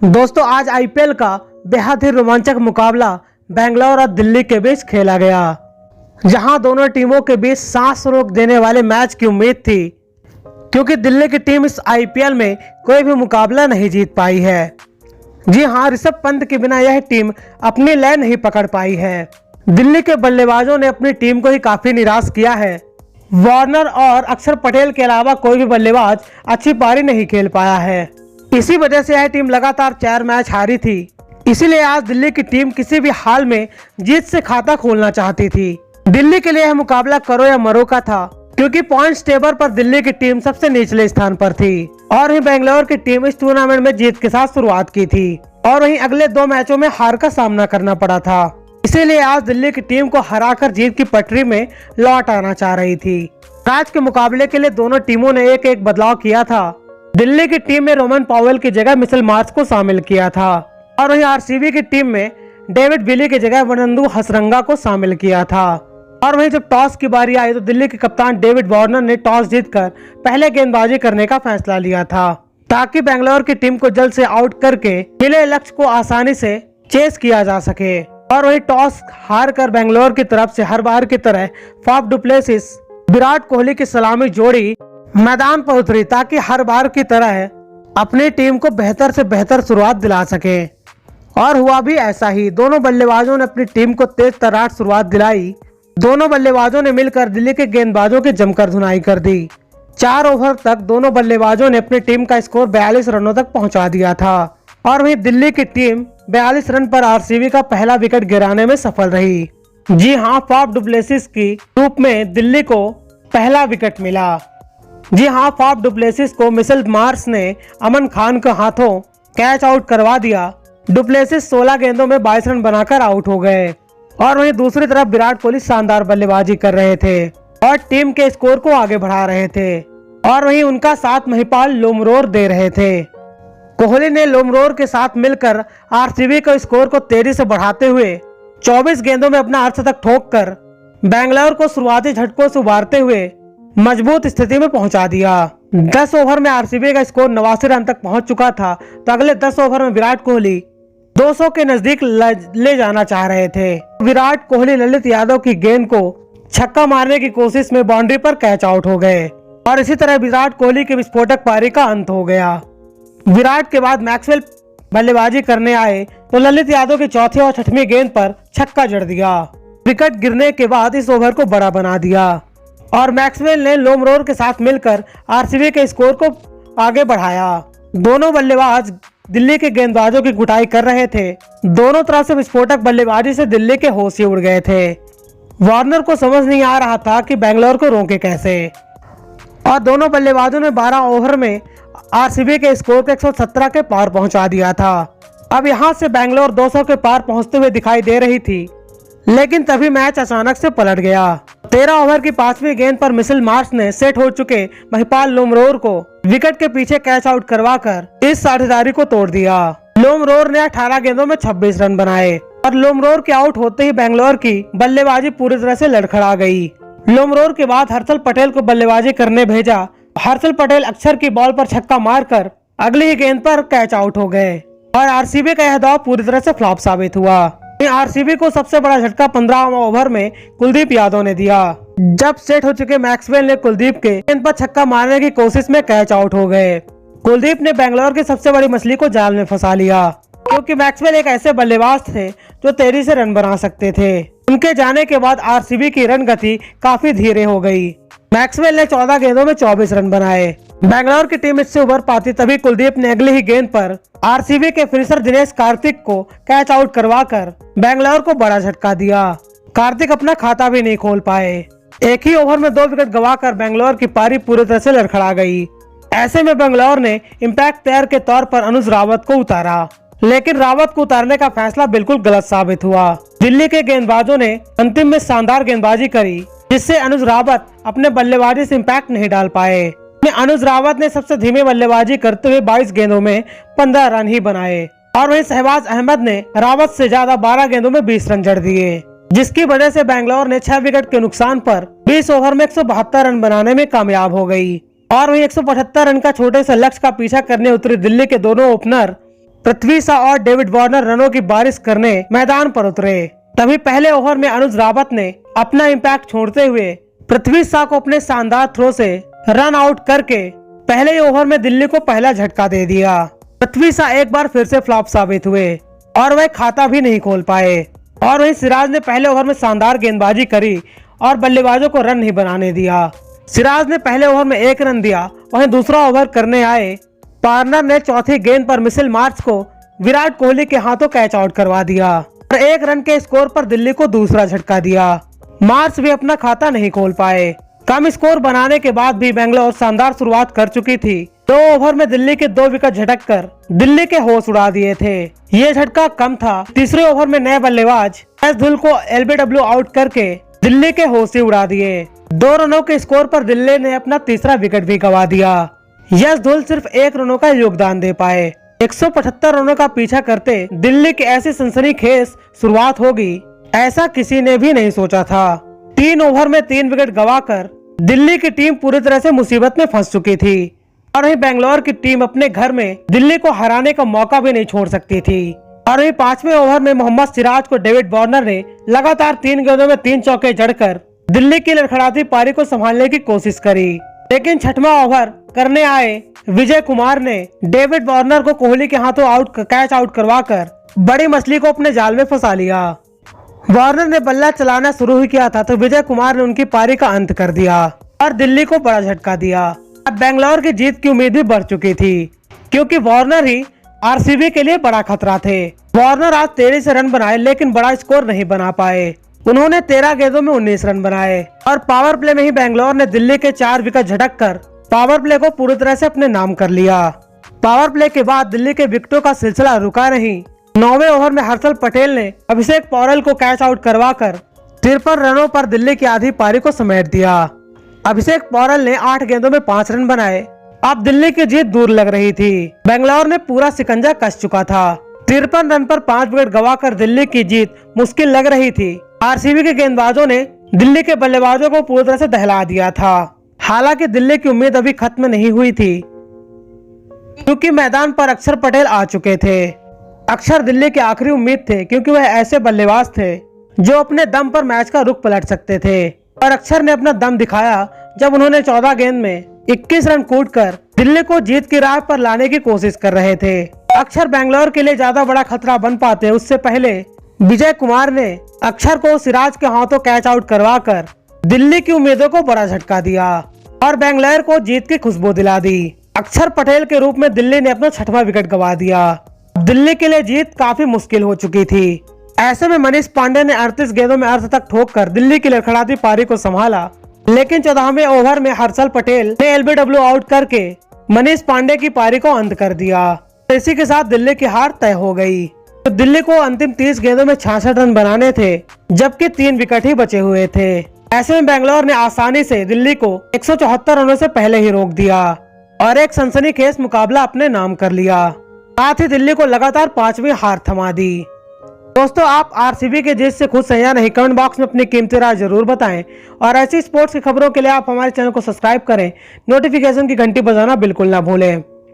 दोस्तों आज आईपीएल का बेहद ही रोमांचक मुकाबला बेंगलोर और दिल्ली के बीच खेला गया, जहां दोनों टीमों के बीच सांस रोक देने वाले मैच की उम्मीद थी, क्योंकि दिल्ली की टीम इस आईपीएल में कोई भी मुकाबला नहीं जीत पाई है। जी हां, ऋषभ पंत के बिना यह टीम अपनी लय नहीं पकड़ पाई है। दिल्ली के बल्लेबाजों ने अपनी टीम को ही काफी निराश किया है। वार्नर और अक्षर पटेल के अलावा कोई भी बल्लेबाज अच्छी पारी नहीं खेल पाया है। इसी वजह से यह टीम लगातार 4 मैच हारी थी। इसीलिए आज दिल्ली की टीम किसी भी हाल में जीत से खाता खोलना चाहती थी। दिल्ली के लिए यह मुकाबला करो या मरो का था, क्योंकि पॉइंट्स टेबल पर दिल्ली की टीम सबसे निचले स्थान पर थी और वहीं बेंगलोर की टीम इस टूर्नामेंट में जीत के साथ शुरुआत की थी और वहीं अगले 2 मैचों में हार का सामना करना पड़ा था। इसीलिए आज दिल्ली की टीम को हराकर जीत की पटरी में लौट आना चाह रही थी। आज के मुकाबले के लिए दोनों टीमों ने एक बदलाव किया था। दिल्ली की टीम में रोमन पॉवेल की जगह मिचेल मार्श को शामिल किया था और वहीं आरसीबी की टीम में डेविड विली की जगह वनंदु हसरंगा को शामिल किया था। और वहीं जब टॉस की बारी आई तो दिल्ली के कप्तान डेविड वार्नर ने टॉस जीतकर पहले गेंदबाजी करने का फैसला लिया था, ताकि बेंगलोर की टीम को जल्द से आउट करके मिले लक्ष्य को आसानी से चेस किया जा सके। और वहीं टॉस हार कर बेंगलोर की तरफ से हर बार की तरह Faf du Plessis Virat Kohli की सलामी जोड़ी मैदान पर उतरी, ताकि हर बार की तरह अपनी टीम को बेहतर से बेहतर शुरुआत दिला सके। और हुआ भी ऐसा ही। दोनों बल्लेबाजों ने अपनी टीम को तेज तर्रार शुरुआत दिलाई। दोनों बल्लेबाजों ने मिलकर दिल्ली के गेंदबाजों की जमकर धुनाई कर दी। 4 ओवर तक दोनों बल्लेबाजों ने अपनी टीम का स्कोर 42 रनों तक पहुंचा दिया था और वहीं दिल्ली की टीम 42 रन पर आरसीबी का पहला विकेट गिराने में सफल रही। जी हां, फाफ डु प्लेसिस की रूप में दिल्ली को पहला विकेट मिला। जी हां, फाफ डु प्लेसिस को मिचेल मार्श ने अमन खान के हाथों कैच आउट करवा दिया। डु प्लेसिस 16 गेंदों में 22 रन बनाकर आउट हो गए और वहीं दूसरी तरफ विराट कोहली शानदार बल्लेबाजी कर रहे थे और टीम के स्कोर को आगे बढ़ा रहे थे और वहीं उनका साथ महिपाल लोमरोर दे रहे थे। कोहली ने लोमरोर के साथ मिलकर आरसीबी के स्कोर को तेजी से बढ़ाते हुए 24 गेंदों में अपना अर्धशतक ठोककर बेंगलोर को शुरुआती झटकों से उबारते हुए मजबूत स्थिति में पहुंचा दिया। 10 ओवर में आरसीबी का स्कोर 89 रन तक पहुंच चुका था, तो अगले 10 ओवर में विराट कोहली 200 के नजदीक ले जाना चाह रहे थे। विराट कोहली ललित यादव की गेंद को छक्का मारने की कोशिश में बाउंड्री पर कैच आउट हो गए और इसी तरह विराट कोहली की विस्फोटक पारी का अंत हो गया। विराट के बाद मैक्सवेल बल्लेबाजी करने आए तो ललित यादव की चौथी और छठवीं गेंद पर छक्का जड़ दिया। विकेट गिरने के बाद इस ओवर को बड़ा बना दिया और मैक्सवेल ने लोमरोर के साथ मिलकर आरसीबी के स्कोर को आगे बढ़ाया। दोनों बल्लेबाज दिल्ली के गेंदबाजों की कुटाई कर रहे थे। दोनों तरफ से विस्फोटक बल्लेबाजी से दिल्ली के होश ही उड़ गए थे। वार्नर को समझ नहीं आ रहा था कि बेंगलोर को रोके कैसे और दोनों बल्लेबाजों ने 12 ओवर में आरसीबी के स्कोर को 117 के पार पहुंचा दिया था। अब यहां से बेंगलोर 200 के पार पहुंचते हुए दिखाई दे रही थी, लेकिन तभी मैच अचानक से पलट गया। 13 ओवर की 5वीं गेंद पर मिचेल मार्श ने सेट हो चुके महिपाल लोमरोर को विकेट के पीछे कैच आउट करवाकर इस साझेदारी को तोड़ दिया। लोमरोर ने 18 गेंदों में 26 रन बनाए और लोमरोर के आउट होते ही बेंगलोर की बल्लेबाजी पूरी तरह से लड़खड़ा गई। लोमरोर के बाद हर्षल पटेल को बल्लेबाजी करने भेजा। हर्षल पटेल अक्षर की बॉल पर छक्का मारकर अगली ही गेंद पर कैच आउट हो गए और आरसीबी का यह दाव पूरी तरह से फ्लॉप साबित हुआ। आरसीबी को सबसे बड़ा झटका 15वें ओवर में कुलदीप यादव ने दिया, जब सेट हो चुके मैक्सवेल ने कुलदीप के गेंद पर छक्का मारने की कोशिश में कैच आउट हो गए। कुलदीप ने बेंगलोर की सबसे बड़ी मछली को जाल में फंसा लिया, क्योंकि मैक्सवेल एक ऐसे बल्लेबाज थे जो तेजी से रन बना सकते थे। उनके जाने के बाद आरसीबी की रन गति काफी धीरे हो गई। मैक्सवेल ने 14 गेंदों में 24 रन बनाए। बेंगलोर की टीम इससे उबर पाती तभी कुलदीप ने अगली ही गेंद पर आरसीबी के फिनिशर दिनेश कार्तिक को कैच आउट करवाकर बेंगलोर को बड़ा झटका दिया। कार्तिक अपना खाता भी नहीं खोल पाए। एक ही ओवर में 2 विकेट गंवाकर बेंगलोर की पारी पूरी तरह से लड़खड़ा गई। ऐसे में बेंगलोर ने इम्पैक्ट प्लेयर के तौर पर अनुज रावत को उतारा, लेकिन रावत को उतारने का फैसला बिल्कुल गलत साबित हुआ। दिल्ली के गेंदबाजों ने अंतिम में शानदार गेंदबाजी करी, जिससे अनुज रावत अपने बल्लेबाजी से इम्पैक्ट नहीं डाल पाए। अनुज रावत ने सबसे धीमी बल्लेबाजी करते हुए 22 गेंदों में 15 रन ही बनाए और वहीं शहबाज अहमद ने रावत से ज्यादा 12 गेंदों में 20 रन जड़ दिए, जिसकी वजह से बेंगलोर ने 6 विकेट के नुकसान पर 20 ओवर में 172 रन बनाने में कामयाब हो गई। और वहीं 175 रन का छोटे से लक्ष्य का पीछा करने उतरी दिल्ली के दोनों ओपनर पृथ्वी शॉ और डेविड वार्नर रनों की बारिश करने मैदान पर उतरे। तभी पहले ओवर में अनुज रावत ने अपना इम्पैक्ट छोड़ते हुए पृथ्वी शॉ को अपने शानदार थ्रो से रन आउट करके पहले ही ओवर में दिल्ली को पहला झटका दे दिया। पृथ्वी शॉ एक बार फिर से फ्लॉप साबित हुए और वह खाता भी नहीं खोल पाए। और वहीं सिराज ने पहले ओवर में शानदार गेंदबाजी करी और बल्लेबाजों को रन नहीं बनाने दिया। सिराज ने पहले ओवर में 1 रन दिया, वहीं दूसरा ओवर करने आए पार्टनर ने चौथी गेंद पर मिशेल मार्श को विराट कोहली के हाथों कैच आउट करवा दिया और 1 रन के स्कोर पर दिल्ली को दूसरा झटका दिया। मार्श भी अपना खाता नहीं खोल पाए। कम स्कोर बनाने के बाद भी बेंगलोर शानदार शुरुआत कर चुकी थी। 2 ओवर में दिल्ली के 2 विकेट झटक कर दिल्ली के होश उड़ा दिए थे। ये झटका कम था। तीसरे ओवर में नए बल्लेबाज यश धुल को एलबीडब्ल्यू आउट करके दिल्ली के होश ही उड़ा दिए। 2 रनों के स्कोर पर दिल्ली ने अपना तीसरा विकेट भी गंवा दिया। यश धुल सिर्फ 1 रनों का योगदान दे पाए। 175 रनों का पीछा करते दिल्ली की ऐसी सनसनीखेज शुरुआत होगी ऐसा किसी ने भी नहीं सोचा था। 3 ओवर में 3 विकेट गंवाकर दिल्ली की टीम पूरी तरह से मुसीबत में फंस चुकी थी और वहीं बेंगलोर की टीम अपने घर में दिल्ली को हराने का मौका भी नहीं छोड़ सकती थी। और वहीं 5वें ओवर में मोहम्मद सिराज को डेविड वार्नर ने लगातार 3 गेंदों में 3 चौके जड़कर दिल्ली की लड़खड़ाती पारी को संभालने की कोशिश करी, लेकिन 6वां ओवर करने आए विजय कुमार ने डेविड वार्नर को कोहली के हाथों कैच आउट करवाकर बड़ी मछली को अपने जाल में फंसा लिया। वार्नर ने बल्ला चलाना शुरू ही किया था तो विजय कुमार ने उनकी पारी का अंत कर दिया और दिल्ली को बड़ा झटका दिया। अब बेंगलोर की जीत की उम्मीद भी बढ़ चुकी थी क्योंकि वार्नर ही आरसीबी के लिए बड़ा खतरा थे। वार्नर आज 13 से रन बनाए लेकिन बड़ा स्कोर नहीं बना पाए। उन्होंने 13 गेंदों में 19 रन बनाए और पावर प्ले में ही बेंगलोर ने दिल्ली के 4 विकेट झटक कर पावर प्ले को पूरी तरह से अपने नाम कर लिया। पावर प्ले के बाद दिल्ली के विकेटों का सिलसिला रुका नहीं। 9वें ओवर में हर्षल पटेल ने अभिषेक पौरेल को कैच आउट करवाकर 53 रनों पर दिल्ली की आधी पारी को समेट दिया। अभिषेक पौरेल ने 8 गेंदों में 5 रन बनाए। अब दिल्ली की जीत दूर लग रही थी। बेंगलोर ने पूरा शिकंजा कस चुका था। 53 रन पर 5 विकेट गंवाकर दिल्ली की जीत मुश्किल लग रही थी। आरसीबी के गेंदबाजों ने दिल्ली के बल्लेबाजों को पूरी तरह से दहला दिया था। हालांकि दिल्ली की उम्मीद अभी खत्म नहीं हुई थी क्योंकि मैदान पर अक्षर पटेल आ चुके थे। अक्षर दिल्ली की आखिरी उम्मीद थे क्योंकि वह ऐसे बल्लेबाज थे जो अपने दम पर मैच का रुख पलट सकते थे और अक्षर ने अपना दम दिखाया जब उन्होंने 14 गेंद में 21 रन कूटकर दिल्ली को जीत की राह पर लाने की कोशिश कर रहे थे। अक्षर बेंगलोर के लिए ज्यादा बड़ा खतरा बन पाते उससे पहले विजय कुमार ने अक्षर को सिराज के हाथों कैच आउट करवाकर दिल्ली की उम्मीदों को बड़ा झटका दिया और बेंगलोर को जीत की खुशबू दिला दी। अक्षर पटेल के रूप में दिल्ली ने अपना 6वां विकेट गंवा दिया। दिल्ली के लिए जीत काफी मुश्किल हो चुकी थी। ऐसे में मनीष पांडे ने 38 गेंदों में अर्धशतक ठोककर दिल्ली की लड़खड़ाती पारी को संभाला, लेकिन 14वें ओवर में हर्षल पटेल ने एलबीडब्ल्यू आउट करके मनीष पांडे की पारी को अंत कर दिया। इसी के साथ दिल्ली की हार तय हो गई। तो दिल्ली को अंतिम 30 गेंदों में 66 रन बनाने थे जबकि 3 विकेट ही बचे हुए थे। ऐसे में बेंगलोर ने आसानी से दिल्ली को 174 रनों से पहले ही रोक दिया और एक सनसनीखेज मुकाबला अपने नाम कर लिया। साथ ही दिल्ली को लगातार 5वीं हार थमा दी। दोस्तों, आप आरसीबी के जीत से खुश हैं या नहीं? कमेंट बॉक्स में अपनी कीमती राय जरूर बताएं और ऐसी स्पोर्ट्स की खबरों के लिए आप हमारे चैनल को सब्सक्राइब करें। नोटिफिकेशन की घंटी बजाना बिल्कुल ना भूलें।